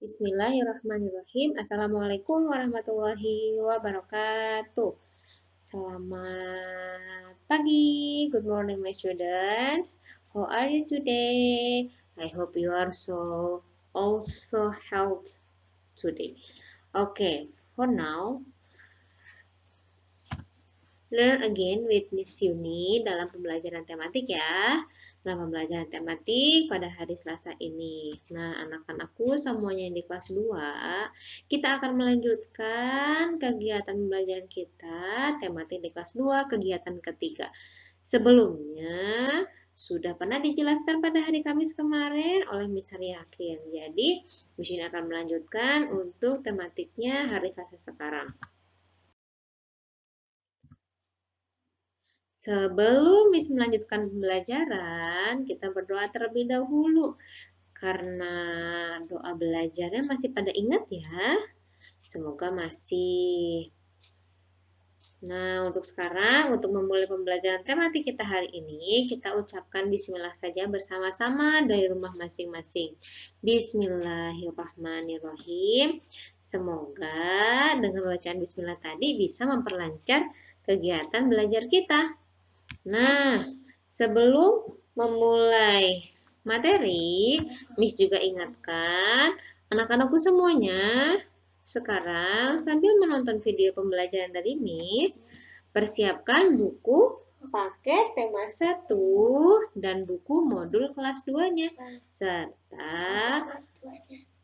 Bismillahirrahmanirrahim. Assalamualaikum warahmatullahi wabarakatuh. Selamat pagi. Good morning, my students. How are you today? I hope you are also healthy today. Okay, for now, learn again with Miss Yuni dalam pembelajaran tematik ya. Dalam pembelajaran tematik pada hari Selasa ini. Nah, anak-anakku semuanya yang di kelas 2, kita akan melanjutkan kegiatan pembelajaran kita tematik di kelas 2, kegiatan ketiga. Sebelumnya, sudah pernah dijelaskan pada hari Kamis kemarin oleh Miss Yakin. Jadi, Miss Yuni akan melanjutkan untuk tematiknya hari Selasa sekarang. Sebelum Miss melanjutkan pembelajaran, kita berdoa terlebih dahulu. Karena doa belajarnya masih pada ingat ya. Semoga masih. Nah, untuk sekarang, untuk memulai pembelajaran tematik kita hari ini, kita ucapkan bismillah saja bersama-sama dari rumah masing-masing. Bismillahirrahmanirrahim. Semoga dengan bacaan bismillah tadi bisa memperlancar kegiatan belajar kita. Nah, sebelum memulai materi, Miss juga ingatkan anak-anakku semuanya, sekarang sambil menonton video pembelajaran dari Miss, persiapkan buku paket tema 1 dan buku modul kelas 2-nya, serta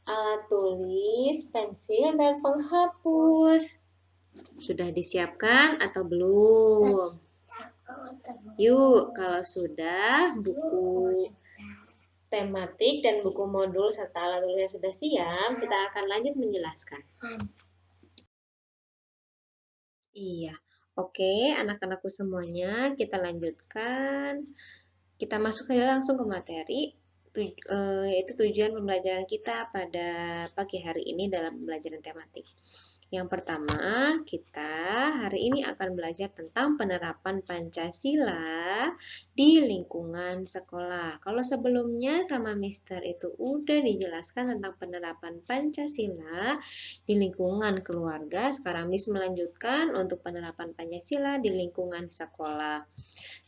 alat tulis, pensil, dan penghapus. Sudah disiapkan atau belum? Yuk, kalau sudah, buku tematik dan buku modul serta alat tulisnya sudah siap, kita akan lanjut menjelaskan. Iya, oke, anak-anakku semuanya, kita lanjutkan. Kita masuk aja langsung ke materi, yaitu tujuan pembelajaran kita pada pagi hari ini dalam pembelajaran tematik. Yang pertama, kita hari ini akan belajar tentang penerapan Pancasila di lingkungan sekolah. Kalau sebelumnya sama Mister itu udah dijelaskan tentang penerapan Pancasila di lingkungan keluarga, sekarang Miss melanjutkan untuk penerapan Pancasila di lingkungan sekolah.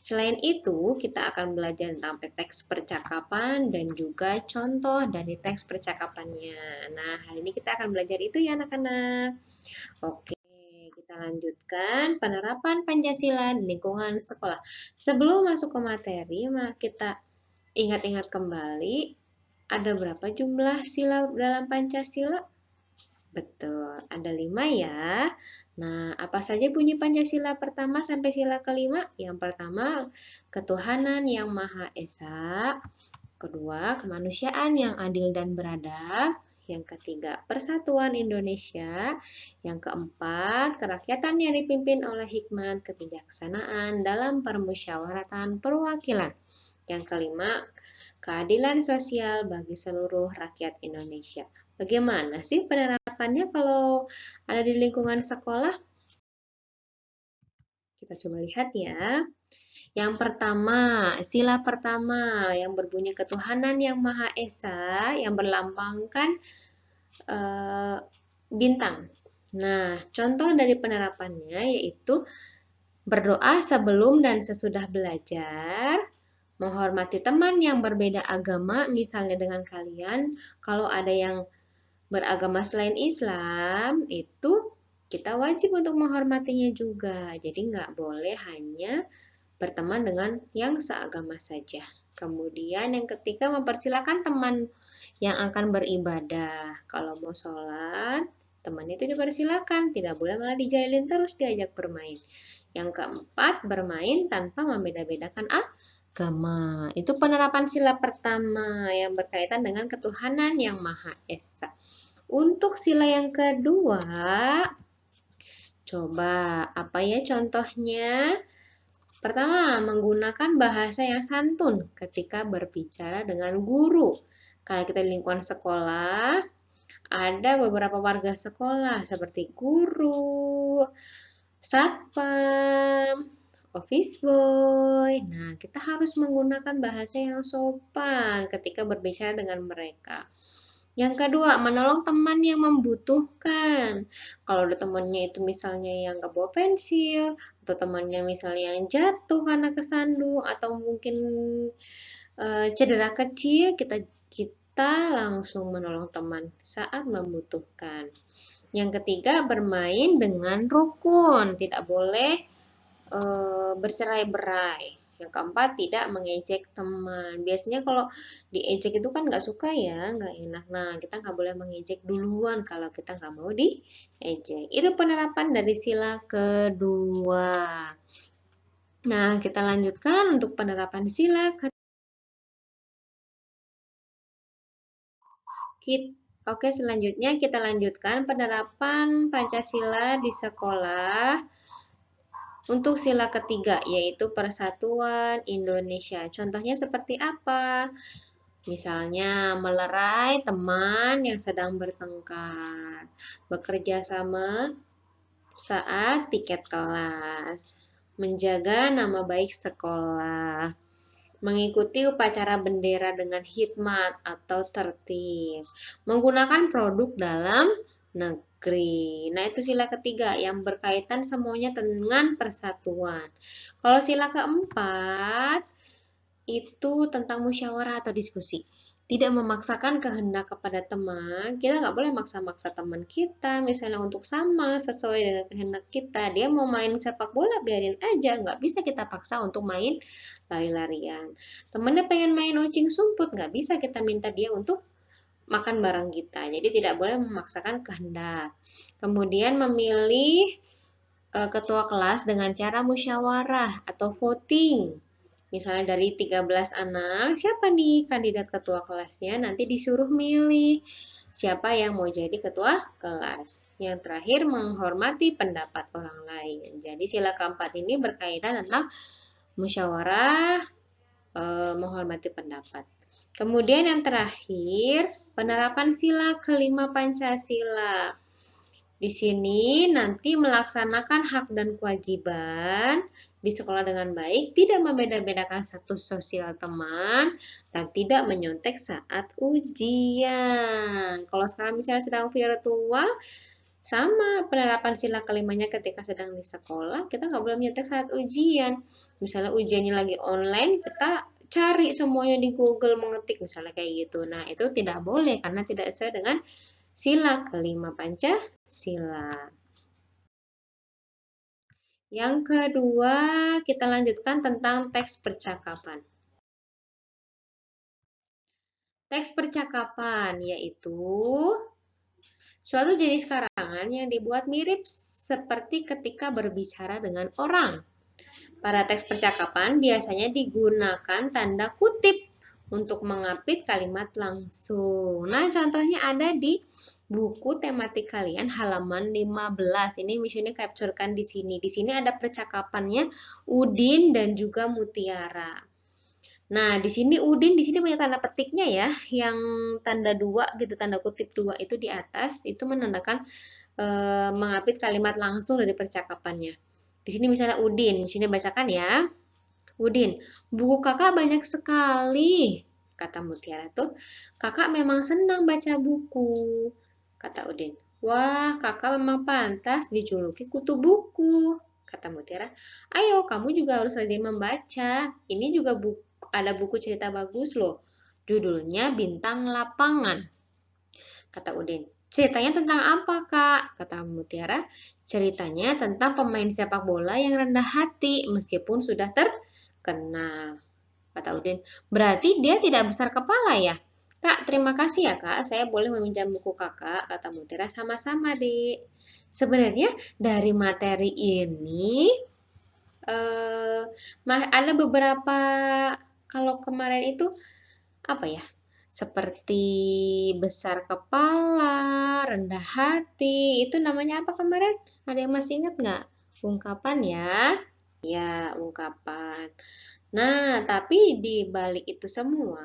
Selain itu, kita akan belajar tentang teks percakapan dan juga contoh dari teks percakapannya. Nah, hari ini kita akan belajar itu ya anak-anak. Oke, kita lanjutkan penerapan Pancasila di lingkungan sekolah. Sebelum masuk ke materi, kita ingat-ingat kembali, ada berapa jumlah sila dalam Pancasila? Betul, ada 5 ya. Nah, apa saja bunyi Pancasila pertama sampai sila kelima? Yang pertama, ketuhanan yang Maha Esa. Kedua, kemanusiaan yang adil dan beradab. Yang ketiga, persatuan Indonesia. Yang keempat, kerakyatan yang dipimpin oleh hikmat kebijaksanaan dalam permusyawaratan perwakilan. Yang kelima, keadilan sosial bagi seluruh rakyat Indonesia. Bagaimana sih penerapannya kalau ada di lingkungan sekolah? Kita coba lihat ya. Yang pertama, sila pertama yang berbunyi ketuhanan yang Maha Esa yang berlambangkan bintang. Nah, contoh dari penerapannya yaitu berdoa sebelum dan sesudah belajar, menghormati teman yang berbeda agama, misalnya dengan kalian, kalau ada yang beragama selain Islam, itu kita wajib untuk menghormatinya juga. Jadi nggak boleh hanya berteman dengan yang seagama saja. Kemudian yang ketiga, mempersilakan teman yang akan beribadah. Kalau mau sholat, teman itu dipersilakan, tidak boleh malah dijailin terus diajak bermain. Yang keempat, bermain tanpa membeda-bedakan agama. Itu penerapan sila pertama yang berkaitan dengan ketuhanan yang Maha Esa. Untuk sila yang kedua, coba apa ya contohnya? Pertama, menggunakan bahasa yang santun ketika berbicara dengan guru. Kalau kita di lingkungan sekolah, ada beberapa warga sekolah seperti guru, satpam, office boy. Nah, kita harus menggunakan bahasa yang sopan ketika berbicara dengan mereka. Yang kedua, menolong teman yang membutuhkan. Kalau ada temannya itu misalnya yang nggak bawa pensil, atau temannya misalnya yang jatuh karena kesandung, atau mungkin cedera kecil, kita langsung menolong teman saat membutuhkan. Yang ketiga, bermain dengan rukun, tidak boleh bercerai-berai. Yang keempat, tidak mengejek teman. Biasanya kalau diejek itu kan nggak suka ya, nggak enak. Nah, kita nggak boleh mengejek duluan kalau kita nggak mau diejek. Itu penerapan dari sila kedua. Nah, kita lanjutkan untuk penerapan sila Oke, selanjutnya kita lanjutkan penerapan Pancasila di sekolah untuk sila ketiga, yaitu Persatuan Indonesia. Contohnya seperti apa? Misalnya, melerai teman yang sedang bertengkar, bekerja sama saat piket kelas, menjaga nama baik sekolah, mengikuti upacara bendera dengan hikmat atau tertib, menggunakan produk dalam negeri. Nah, itu sila ketiga yang berkaitan semuanya dengan persatuan. Kalau sila keempat, itu tentang musyawarah atau diskusi. Tidak memaksakan kehendak kepada teman. Kita nggak boleh maksa-maksa teman kita, misalnya untuk sama sesuai dengan kehendak kita. Dia mau main sepak bola, biarin aja. Nggak bisa kita paksa untuk main lari-larian. Temennya pengen main ucing sumput, nggak bisa kita minta dia untuk makan bareng kita. Jadi tidak boleh memaksakan kehendak. Kemudian memilih ketua kelas dengan cara musyawarah atau voting. Misalnya dari 13 anak, siapa nih kandidat ketua kelasnya? Nanti disuruh milih siapa yang mau jadi ketua kelas. Yang terakhir, menghormati pendapat orang lain. Jadi sila keempat ini berkaitan tentang musyawarah, menghormati pendapat. Kemudian yang terakhir, penerapan sila kelima Pancasila. Di sini nanti melaksanakan hak dan kewajiban di sekolah dengan baik, tidak membeda-bedakan status sosial teman, dan tidak menyontek saat ujian. Kalau sekarang misalnya sedang virtual, sama penerapan sila kelimanya ketika sedang di sekolah, kita nggak boleh menyontek saat ujian. Misalnya ujiannya lagi online, kita cari semuanya di Google, mengetik misalnya kayak gitu. Nah, itu tidak boleh karena tidak sesuai dengan sila kelima Pancasila. Yang kedua, kita lanjutkan tentang teks percakapan. Teks percakapan yaitu suatu jenis karangan yang dibuat mirip seperti ketika berbicara dengan orang. Pada teks percakapan biasanya digunakan tanda kutip untuk mengapit kalimat langsung. Nah, contohnya ada di buku tematik kalian halaman 15. Ini misalnya capturekan di sini. Di sini ada percakapannya Udin dan juga Mutiara. Nah, di sini Udin di sini banyak tanda petiknya ya, yang tanda dua gitu, tanda kutip dua itu di atas itu menandakan mengapit kalimat langsung dari percakapannya. Di sini misalnya Udin, di sini bacakan ya. Udin, buku kakak banyak sekali, kata Mutiara tuh. Kakak memang senang baca buku, kata Udin. Wah, kakak memang pantas dijuluki kutu buku, kata Mutiara. Ayo, kamu juga harus rajin membaca. Ini juga ada buku cerita bagus loh. Judulnya Bintang Lapangan, kata Udin. Ceritanya tentang apa, Kak? Kata Mutiara. Ceritanya tentang pemain sepak bola yang rendah hati meskipun sudah terkenal, kata Udin. Berarti dia tidak besar kepala ya? Kak, terima kasih ya kak, saya boleh meminjam buku kakak, kata Mutiara. Sama-sama, Dek. Sebenarnya dari materi ini eh, ada beberapa, kalau kemarin itu apa ya? Seperti besar kepala, rendah hati, itu namanya apa kemarin? Ada yang masih ingat nggak? Ungkapan ya? Ya, ungkapan. Nah, tapi di balik itu semua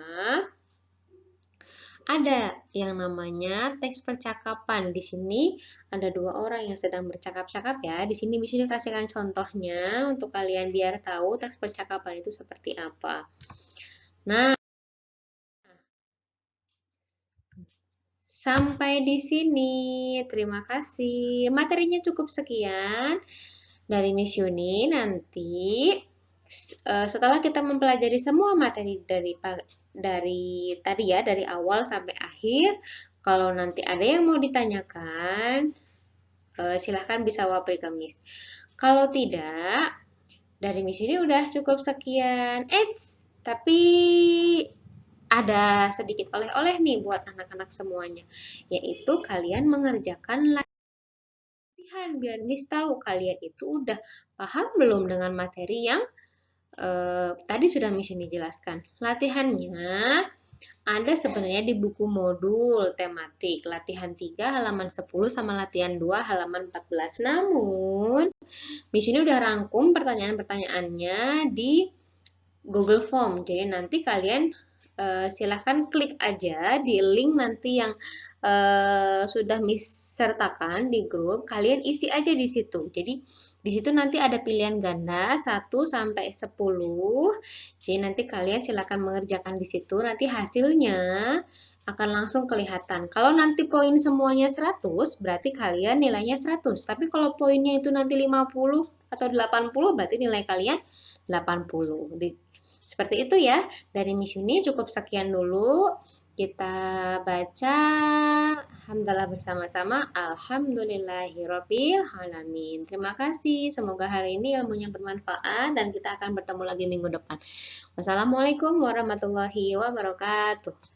ada yang namanya teks percakapan. Di sini ada dua orang yang sedang bercakap-cakap ya. Di sini bisa dikasihkan contohnya untuk kalian biar tahu teks percakapan itu seperti apa. Nah, Sampai di sini. Terima kasih. Materinya cukup sekian dari Miss Yuni. Nanti setelah kita mempelajari semua materi dari tadi ya, dari awal sampai akhir, kalau nanti ada yang mau ditanyakan, silahkan bisa wapri ke Miss. Kalau tidak, dari Miss ini udah cukup sekian. Tapi ada sedikit oleh-oleh nih buat anak-anak semuanya, yaitu kalian mengerjakan latihan biar Miss tahu kalian itu udah paham belum dengan materi yang tadi sudah Miss ini jelaskan. Latihannya ada sebenarnya di buku modul tematik, latihan 3 halaman 10 sama latihan 2 halaman 14. Namun, Miss ini udah rangkum pertanyaan-pertanyaannya di Google Form. Jadi nanti kalian silahkan klik aja di link nanti yang sudah Miss sertakan di grup, kalian isi aja di situ. Jadi di situ nanti ada pilihan ganda 1 sampai 10. Jadi nanti kalian silahkan mengerjakan di situ. Nanti hasilnya akan langsung kelihatan. Kalau nanti poin semuanya 100, berarti kalian nilainya 100. Tapi kalau poinnya itu nanti 50 atau 80, berarti nilai kalian 80. Seperti itu ya. Dari Miss Yuni cukup sekian dulu. Kita baca hamdalah bersama-sama. Alhamdulillahirabbil alamin. Terima kasih. Semoga hari ini ilmunya bermanfaat dan kita akan bertemu lagi minggu depan. Wassalamualaikum warahmatullahi wabarakatuh.